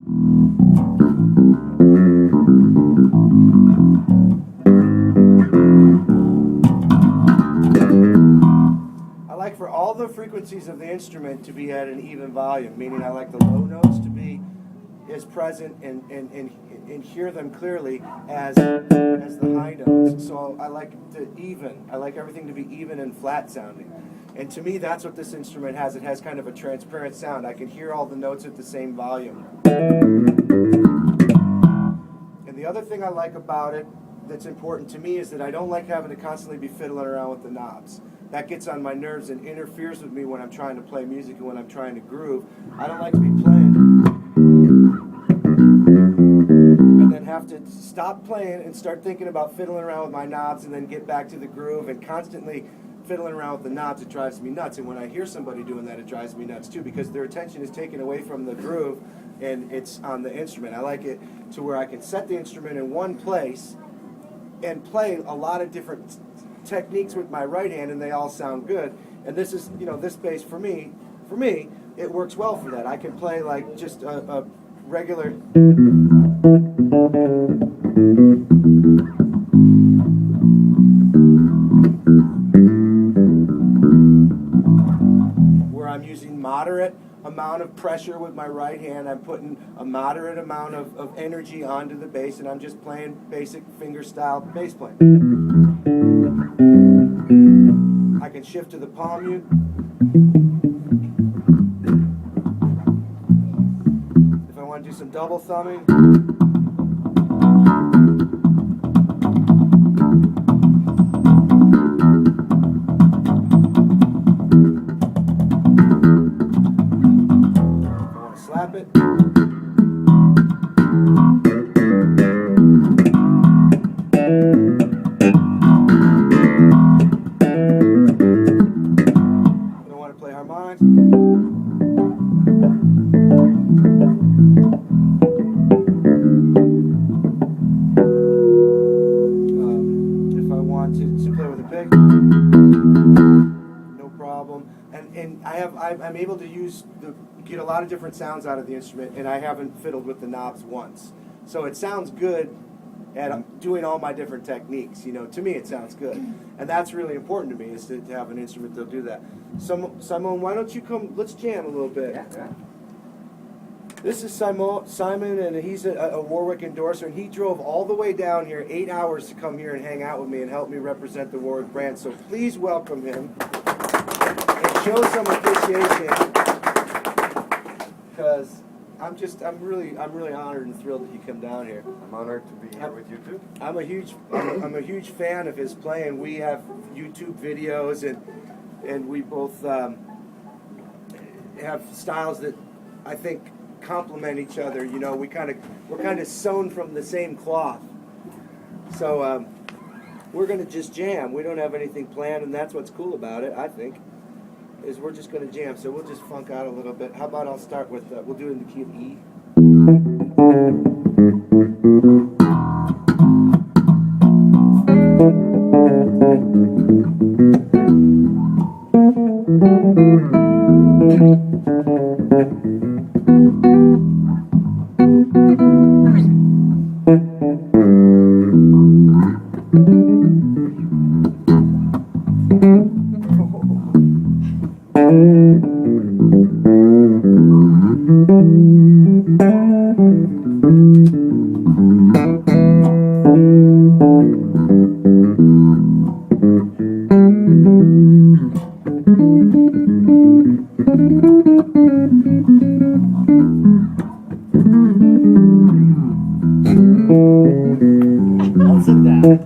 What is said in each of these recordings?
I like for all the frequencies of the instrument to be at an even volume, meaning I like the low notes to be as present and hear them clearly as the high notes. So I like I like everything to be even and flat sounding. And to me, that's what this instrument has. It has kind of a transparent sound. I can hear all the notes at the same volume. And the other thing I like about it that's important to me is that I don't like having to constantly be fiddling around with the knobs. That gets on my nerves and interferes with me when I'm trying to play music and when I'm trying to groove. I don't like to be playing and then have to stop playing and start thinking about fiddling around with my knobs and then get back to the groove and constantly fiddling around with the knobs. It drives me nuts. And when I hear somebody doing that, it drives me nuts too, because their attention is taken away from the groove and it's on the instrument. I like it to where I can set the instrument in one place and play a lot of different techniques with my right hand, and they all sound good. And this is, this bass for me, it works well for that. I can play like just a regular. Where I'm using moderate amount of pressure with my right hand. I'm putting a moderate amount of energy onto the bass, and I'm just playing basic finger style bass playing. I can shift to the palm mute. If I want to do some double thumbing. If I want to slap it. If I want to play with a pick, no problem. And I'm able to get a lot of different sounds out of the instrument, and I haven't fiddled with the knobs once. So it sounds good at doing all my different techniques. To me it sounds good. And that's really important to me, is to have an instrument that'll do that. Simon, why don't you come, let's jam a little bit. Yeah. This is Simon, and he's a Warwick endorser, and he drove all the way down here, 8 hours, to come here and hang out with me and help me represent the Warwick brand. So please welcome him and show some appreciation, because I'm really honored and thrilled that you come down here. I'm honored to be here with you too. I'm a huge fan of his playing. We have YouTube videos, and we both have styles that I think complement each other. We're kind of sewn from the same cloth. So we're gonna just jam. We don't have anything planned, and that's what's cool about it, I think, is we're just gonna jam. So we'll just funk out a little bit. How about I'll start with we'll do it in the key of E. I'll sit down.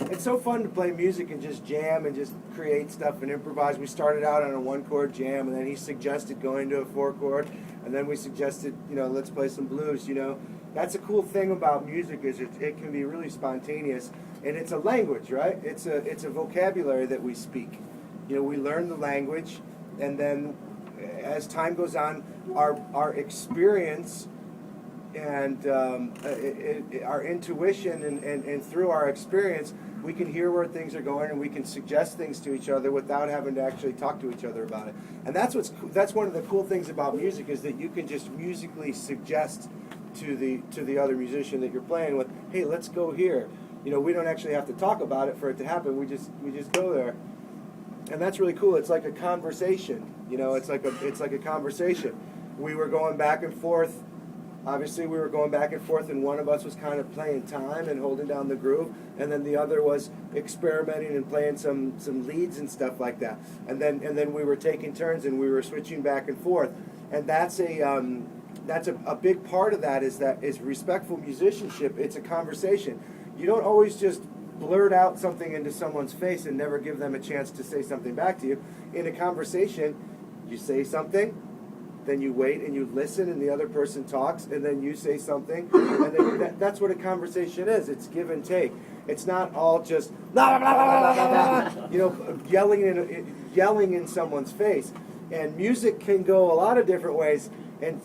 It's so fun to play music and just jam and just create stuff and improvise. We started out on a 1-chord jam, and then he suggested going to a 4-chord, and then we suggested, let's play some blues. That's a cool thing about music is it can be really spontaneous, and it's a language, right? It's a vocabulary that we speak. We learn the language, and then as time goes on, our experience and our intuition and through our experience, we can hear where things are going, and we can suggest things to each other without having to actually talk to each other about it. And that's one of the cool things about music is that you can just musically suggest to the other musician that you're playing with, hey, let's go here. We don't actually have to talk about it for it to happen. We just go there. And that's really cool. It's like a conversation. You know, it's like a conversation. We were going back and forth. Obviously, we were going back and forth, and one of us was kind of playing time and holding down the groove, and then the other was experimenting and playing some leads and stuff like that. And then we were taking turns, and we were switching back and forth. And that's a big part of that is respectful musicianship. It's a conversation. You don't always just blurt out something into someone's face and never give them a chance to say something back to you. In a conversation, you say something, then you wait and you listen, and the other person talks, and then you say something, and then that's what a conversation is. It's give and take. It's not all just blah, blah, blah, blah, blah, blah, you know, yelling in someone's face. And music can go a lot of different ways. And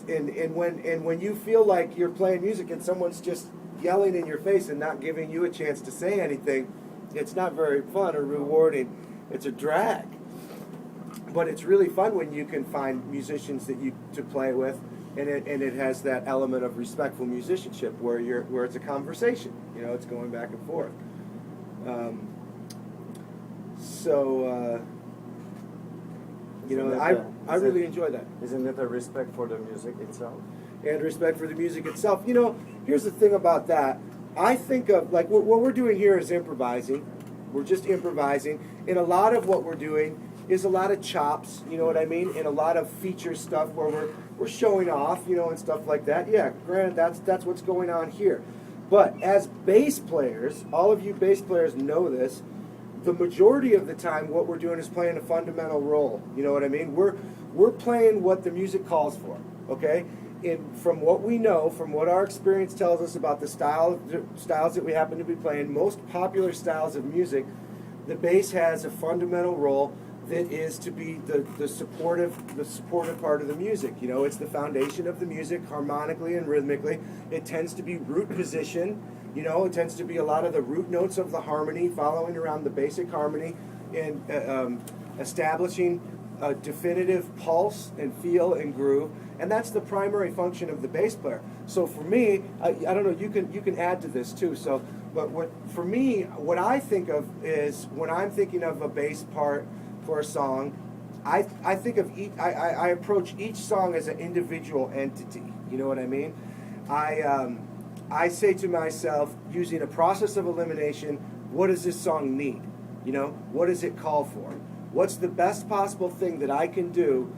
when you feel like you're playing music and someone's just yelling in your face and not giving you a chance to say anything, it's not very fun or rewarding. It's a drag. But it's really fun when you can find musicians to play with, and it has that element of respectful musicianship where it's a conversation. You know, it's going back and forth. You know, I really enjoy that. Isn't it a respect for the music itself? And respect for the music itself. You know, here's the thing about that. I think of, like, what we're doing here is improvising. We're just improvising. And a lot of what we're doing is a lot of chops, you know what I mean? And a lot of feature stuff where we're showing off, you know, and stuff like that. Yeah, granted, that's what's going on here. But as bass players, all of you bass players know this, the majority of the time what we're doing is playing a fundamental role. You know what I mean? We're playing what the music calls for, okay? And from what we know, from what our experience tells us about the styles that we happen to be playing, most popular styles of music, the bass has a fundamental role that is to be the supportive part of the music. You know, it's the foundation of the music harmonically and rhythmically. It tends to be root position. You know, it tends to be a lot of the root notes of the harmony following around the basic harmony and establishing a definitive pulse and feel and groove. And that's the primary function of the bass player. So for me, I don't know, you can add to this too. So, but for me, what I think of is when I'm thinking of a bass part for a song, I think of I approach each song as an individual entity. You know what I mean? I say to myself, using a process of elimination, what does this song need? You know, what does it call for? What's the best possible thing that I can do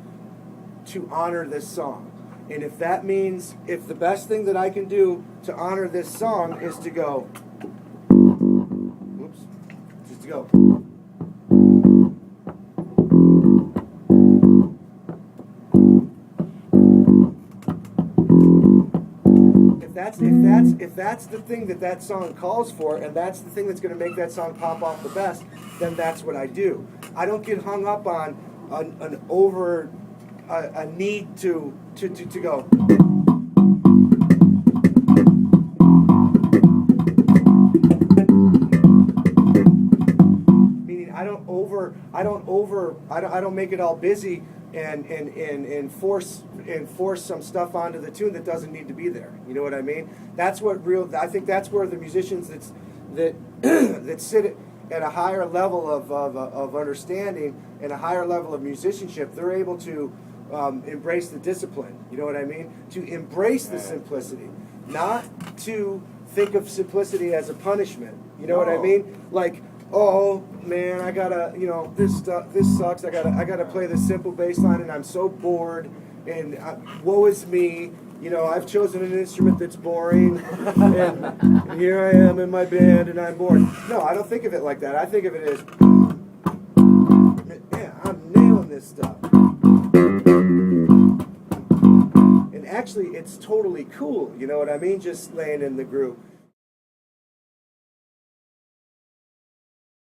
to honor this song? And if that means, if the best thing that I can do to honor this song is to go, whoops, just to go. If that's the thing that song calls for, and that's the thing that's going to make that song pop off the best, then that's what I do. I don't get hung up on a need to go. Meaning I don't make it all busy and force some stuff onto the tune that doesn't need to be there. You know what I mean? I think that's where the musicians that sit at a higher level of understanding and a higher level of musicianship, they're able to embrace the discipline. You know what I mean? To embrace the simplicity, not to think of simplicity as a punishment. You know what I mean? Like, oh man, I gotta, you know, this sucks. I gotta play this simple bass line, and I'm so bored. And woe is me. You know, I've chosen an instrument that's boring, and here I am in my band, and I'm bored. No, I don't think of it like that. I think of it as, man, I'm nailing this stuff. And actually, it's totally cool. You know what I mean? Just laying in the groove.